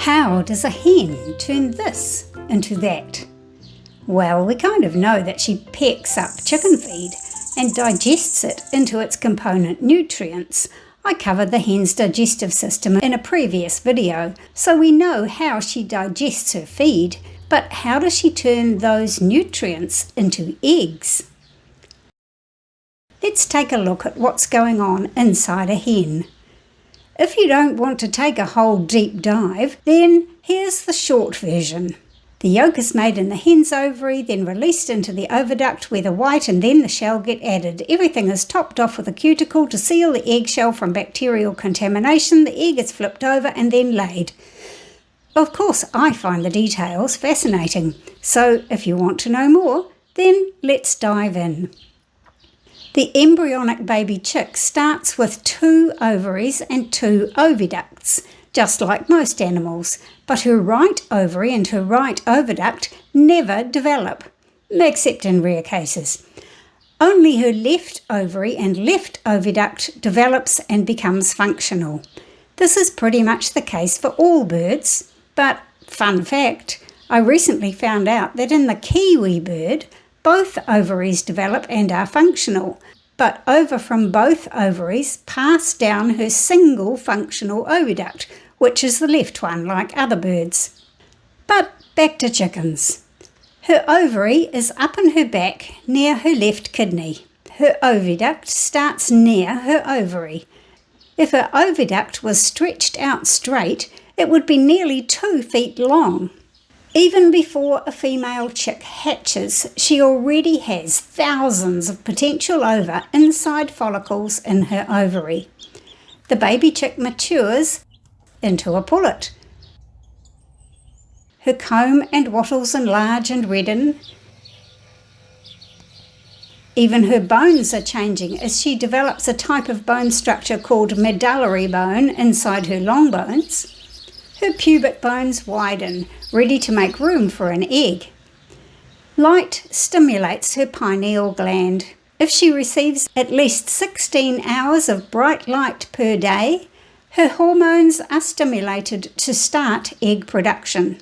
How does a hen turn this into that? Well, we kind of know that she pecks up chicken feed and digests it into its component nutrients. I covered the hen's digestive system in a previous video, so we know how she digests her feed, but how does she turn those nutrients into eggs? Let's take a look at what's going on inside a hen. If you don't want to take a whole deep dive, then here's the short version. The yolk is made in the hen's ovary, then released into the oviduct where the white and then the shell get added. Everything is topped off with a cuticle to seal the eggshell from bacterial contamination. The egg is flipped over and then laid. Of course, I find the details fascinating, so if you want to know more, then let's dive in. The embryonic baby chick starts with 2 ovaries and 2 oviducts, just like most animals, but her right ovary and her right oviduct never develop, except in rare cases. Only her left ovary and left oviduct develops and becomes functional. This is pretty much the case for all birds, but fun fact, I recently found out that in the kiwi bird, both ovaries develop and are functional, but ova from both ovaries pass down her single functional oviduct, which is the left one, like other birds. But back to chickens. Her ovary is up in her back near her left kidney. Her oviduct starts near her ovary. If her oviduct was stretched out straight, it would be nearly 2 feet long. Even before a female chick hatches, she already has thousands of potential ova inside follicles in her ovary. The baby chick matures into a pullet. Her comb and wattles enlarge and redden. Even her bones are changing as she develops a type of bone structure called medullary bone inside her long bones. Her pubic bones widen, ready to make room for an egg. Light stimulates her pineal gland. If she receives at least 16 hours of bright light per day, her hormones are stimulated to start egg production.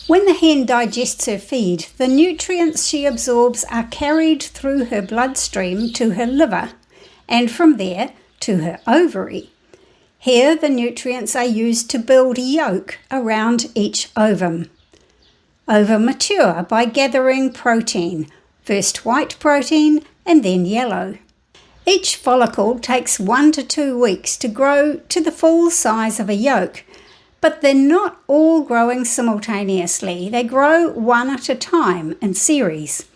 When the hen digests her feed, the nutrients she absorbs are carried through her bloodstream to her liver, and from there to her ovary. Here, the nutrients are used to build yolk around each ovum. Ova mature by gathering protein, first white protein and then yellow. Each follicle takes 1 to 2 weeks to grow to the full size of a yolk, but they're not all growing simultaneously. They grow one at a time in series.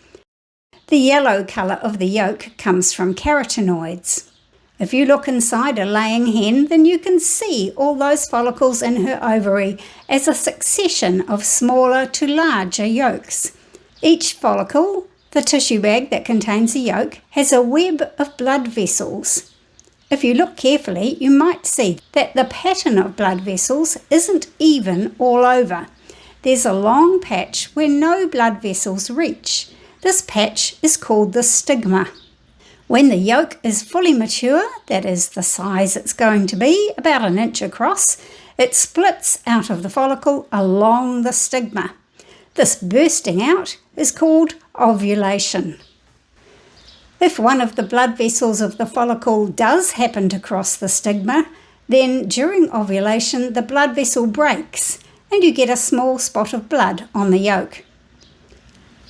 The yellow colour of the yolk comes from carotenoids. If you look inside a laying hen, then you can see all those follicles in her ovary as a succession of smaller to larger yolks. Each follicle, the tissue bag that contains a yolk, has a web of blood vessels. If you look carefully, you might see that the pattern of blood vessels isn't even all over. There's a long patch where no blood vessels reach. This patch is called the stigma. When the yolk is fully mature, that is the size it's going to be, about 1 inch across, it splits out of the follicle along the stigma. This bursting out is called ovulation. If one of the blood vessels of the follicle does happen to cross the stigma, then during ovulation the blood vessel breaks and you get a small spot of blood on the yolk.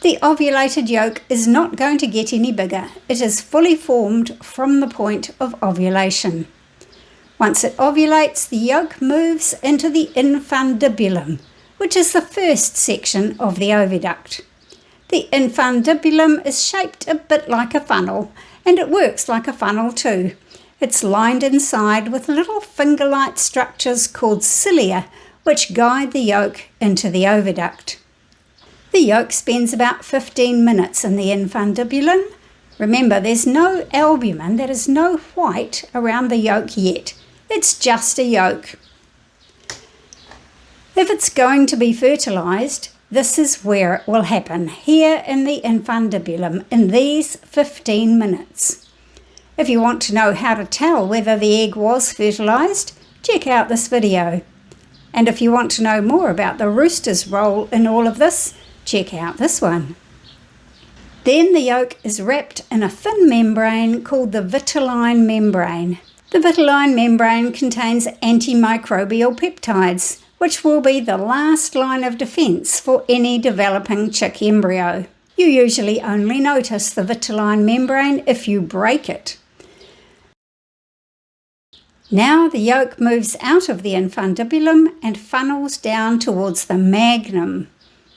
The ovulated yolk is not going to get any bigger. It is fully formed from the point of ovulation. Once it ovulates, the yolk moves into the infundibulum, which is the first section of the oviduct. The infundibulum is shaped a bit like a funnel, and it works like a funnel too. It's lined inside with little finger-like structures called cilia, which guide the yolk into the oviduct. The yolk spends about 15 minutes in the infundibulum. Remember, there's no albumin, that is no white around the yolk yet. It's just a yolk. If it's going to be fertilized, this is where it will happen, here in the infundibulum, in these 15 minutes. If you want to know how to tell whether the egg was fertilized, check out this video. And if you want to know more about the rooster's role in all of this, check out this one. Then the yolk is wrapped in a thin membrane called the vitelline membrane. The vitelline membrane contains antimicrobial peptides, which will be the last line of defense for any developing chick embryo. You usually only notice the vitelline membrane if you break it. Now the yolk moves out of the infundibulum and funnels down towards the magnum.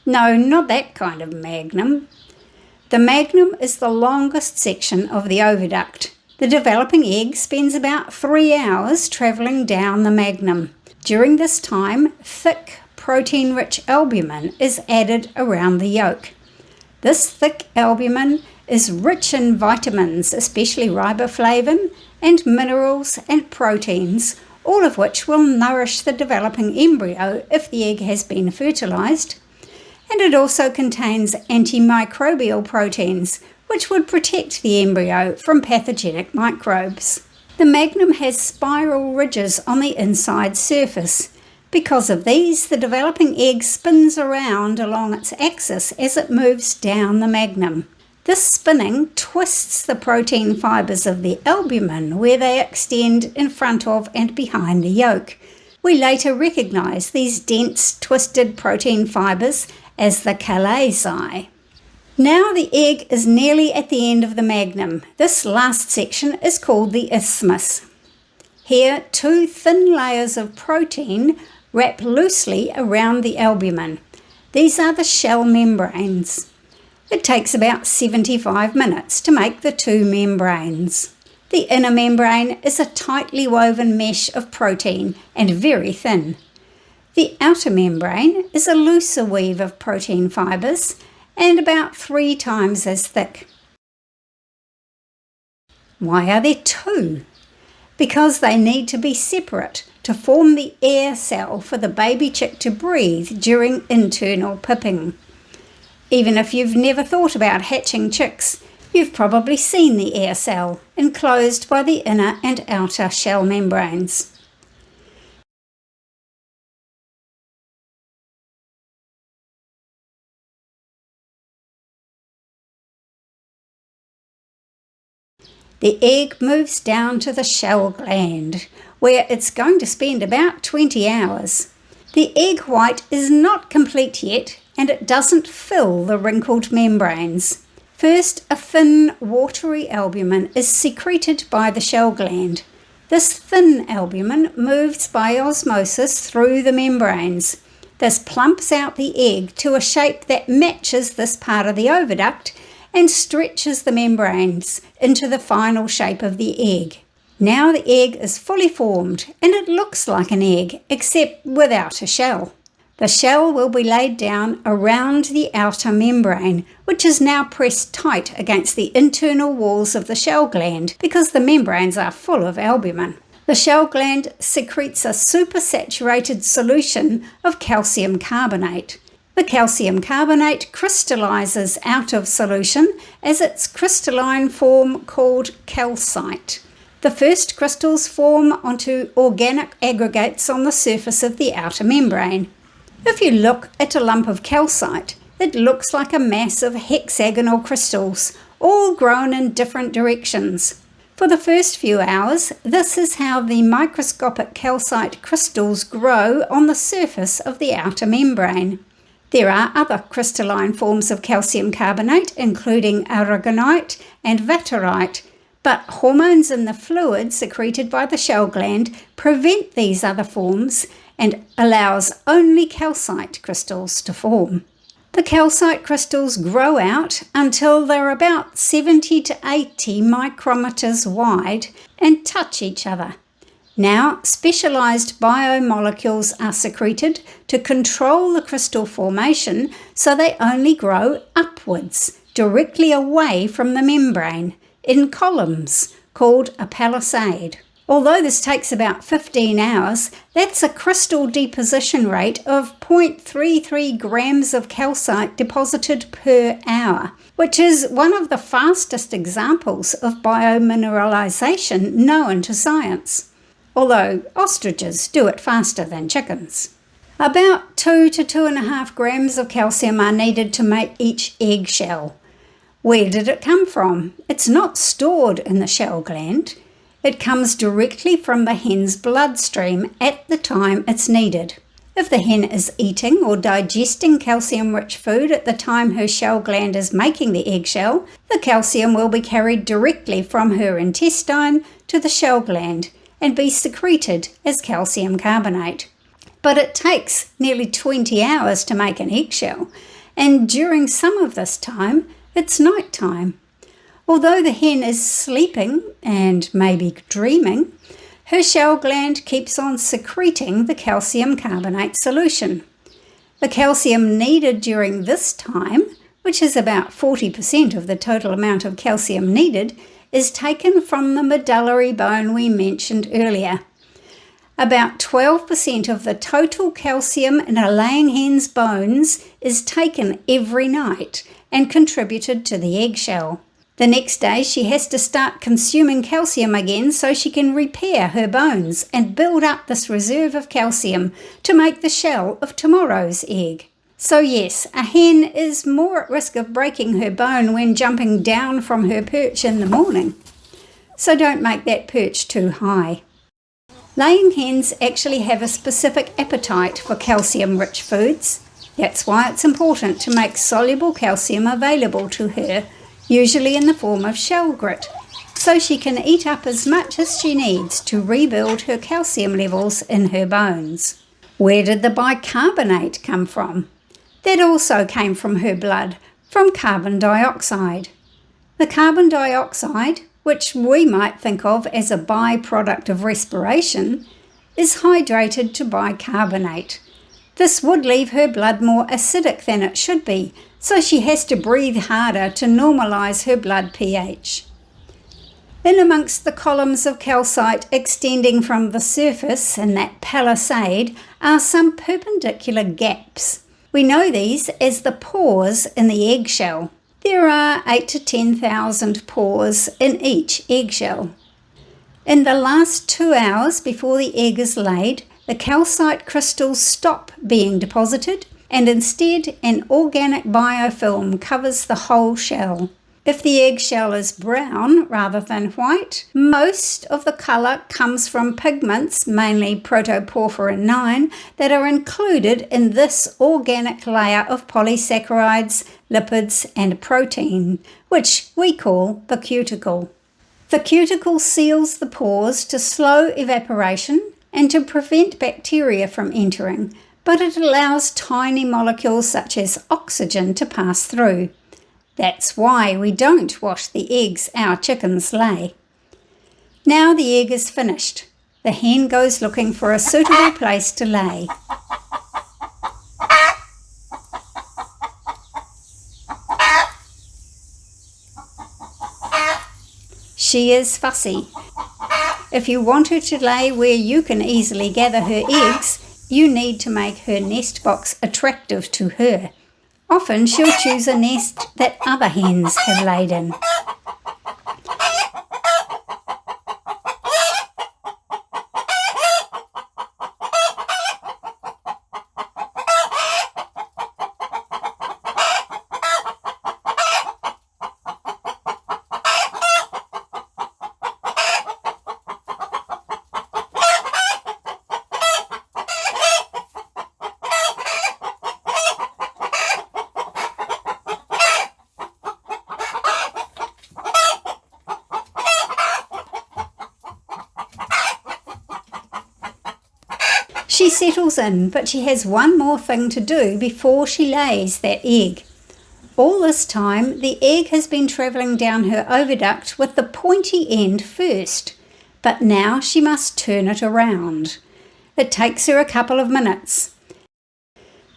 No, not that kind of magnum. The magnum is the longest section of the oviduct. The developing egg spends about 3 hours travelling down the magnum. During this time, thick, protein-rich albumin is added around the yolk. This thick albumin is rich in vitamins, especially riboflavin, and minerals and proteins, all of which will nourish the developing embryo if the egg has been fertilized. And it also contains antimicrobial proteins, which would protect the embryo from pathogenic microbes. The magnum has spiral ridges on the inside surface. Because of these, the developing egg spins around along its axis as it moves down the magnum. This spinning twists the protein fibres of the albumin where they extend in front of and behind the yolk. We later recognise these dense, twisted protein fibres as the chalazae. Now the egg is nearly at the end of the magnum. This last section is called the isthmus. Here, 2 thin layers of protein wrap loosely around the albumin. These are the shell membranes. It takes about 75 minutes to make the 2 membranes. The inner membrane is a tightly woven mesh of protein and very thin. The outer membrane is a looser weave of protein fibres and about 3 times as thick. Why are there 2? Because they need to be separate to form the air cell for the baby chick to breathe during internal pipping. Even if you've never thought about hatching chicks, you've probably seen the air cell, enclosed by the inner and outer shell membranes. The egg moves down to the shell gland, where it's going to spend about 20 hours. The egg white is not complete yet, and it doesn't fill the wrinkled membranes. First, a thin, watery albumin is secreted by the shell gland. This thin albumin moves by osmosis through the membranes. This plumps out the egg to a shape that matches this part of the oviduct and stretches the membranes into the final shape of the egg. Now the egg is fully formed and it looks like an egg, except without a shell. The shell will be laid down around the outer membrane, which is now pressed tight against the internal walls of the shell gland because the membranes are full of albumin. The shell gland secretes a supersaturated solution of calcium carbonate. The calcium carbonate crystallizes out of solution as its crystalline form called calcite. The first crystals form onto organic aggregates on the surface of the outer membrane. If you look at a lump of calcite, it looks like a mass of hexagonal crystals, all grown in different directions. For the first few hours, this is how the microscopic calcite crystals grow on the surface of the outer membrane. There are other crystalline forms of calcium carbonate, including aragonite and vaterite, but hormones in the fluid secreted by the shell gland prevent these other forms and allows only calcite crystals to form. The calcite crystals grow out until they're about 70 to 80 micrometers wide and touch each other. Now, specialized biomolecules are secreted to control the crystal formation so they only grow upwards, directly away from the membrane, in columns, called a palisade. Although this takes about 15 hours, that's a crystal deposition rate of 0.33 grams of calcite deposited per hour, which is one of the fastest examples of biomineralization known to science. Although ostriches do it faster than chickens. About 2 to 2.5 grams of calcium are needed to make each eggshell. Where did it come from? It's not stored in the shell gland. It comes directly from the hen's bloodstream at the time it's needed. If the hen is eating or digesting calcium-rich food at the time her shell gland is making the eggshell, the calcium will be carried directly from her intestine to the shell gland and be secreted as calcium carbonate. But it takes nearly 20 hours to make an eggshell, and during some of this time, it's night time. Although the hen is sleeping and maybe dreaming, her shell gland keeps on secreting the calcium carbonate solution. The calcium needed during this time, which is about 40% of the total amount of calcium needed, is taken from the medullary bone we mentioned earlier. About 12% of the total calcium in a laying hen's bones is taken every night and contributed to the eggshell. The next day she has to start consuming calcium again so she can repair her bones and build up this reserve of calcium to make the shell of tomorrow's egg. So yes, a hen is more at risk of breaking her bone when jumping down from her perch in the morning. So don't make that perch too high. Laying hens actually have a specific appetite for calcium-rich foods. That's why it's important to make soluble calcium available to her, usually in the form of shell grit, so she can eat up as much as she needs to rebuild her calcium levels in her bones. Where did the bicarbonate come from? That also came from her blood, from carbon dioxide. The carbon dioxide, which we might think of as a byproduct of respiration, is hydrated to bicarbonate. This would leave her blood more acidic than it should be, so she has to breathe harder to normalise her blood pH. In amongst the columns of calcite extending from the surface in that palisade are some perpendicular gaps. We know these as the pores in the eggshell. There are 8 to 10,000 pores in each eggshell. In the last 2 hours before the egg is laid, the calcite crystals stop being deposited, and instead an organic biofilm covers the whole shell. If the eggshell is brown rather than white, most of the colour comes from pigments, mainly protoporphyrin 9, that are included in this organic layer of polysaccharides, lipids and protein, which we call the cuticle. The cuticle seals the pores to slow evaporation and to prevent bacteria from entering, but it allows tiny molecules such as oxygen to pass through. That's why we don't wash the eggs our chickens lay. Now the egg is finished. The hen goes looking for a suitable place to lay. She is fussy. If you want her to lay where you can easily gather her eggs, you need to make her nest box attractive to her. Often she'll choose a nest that other hens have laid in. She settles in, but she has one more thing to do before she lays that egg. All this time, the egg has been travelling down her oviduct with the pointy end first, but now she must turn it around. It takes her a couple of minutes.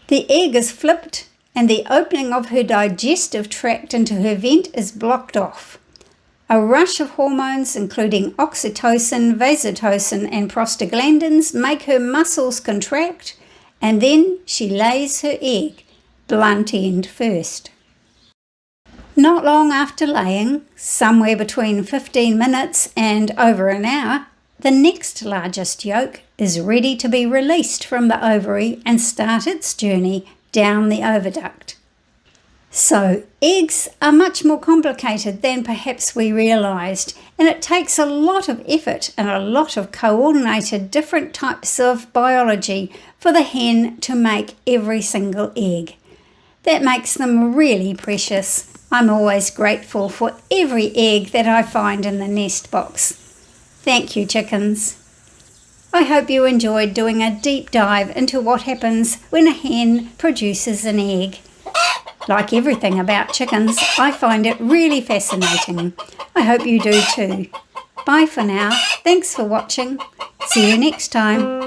The egg is flipped and the opening of her digestive tract into her vent is blocked off. A rush of hormones, including oxytocin, vasotocin and prostaglandins, make her muscles contract, and then she lays her egg, blunt end first. Not long after laying, somewhere between 15 minutes and over an hour, The next largest yolk is ready to be released from the ovary and start its journey down the oviduct. So, eggs are much more complicated than perhaps we realised, and it takes a lot of effort and a lot of coordinated different types of biology for the hen to make every single egg. That makes them really precious. I'm always grateful for every egg that I find in the nest box. Thank you, chickens. I hope you enjoyed doing a deep dive into what happens when a hen produces an egg. Like everything about chickens, I find it really fascinating. I hope you do too. Bye for now. Thanks for watching. See you next time.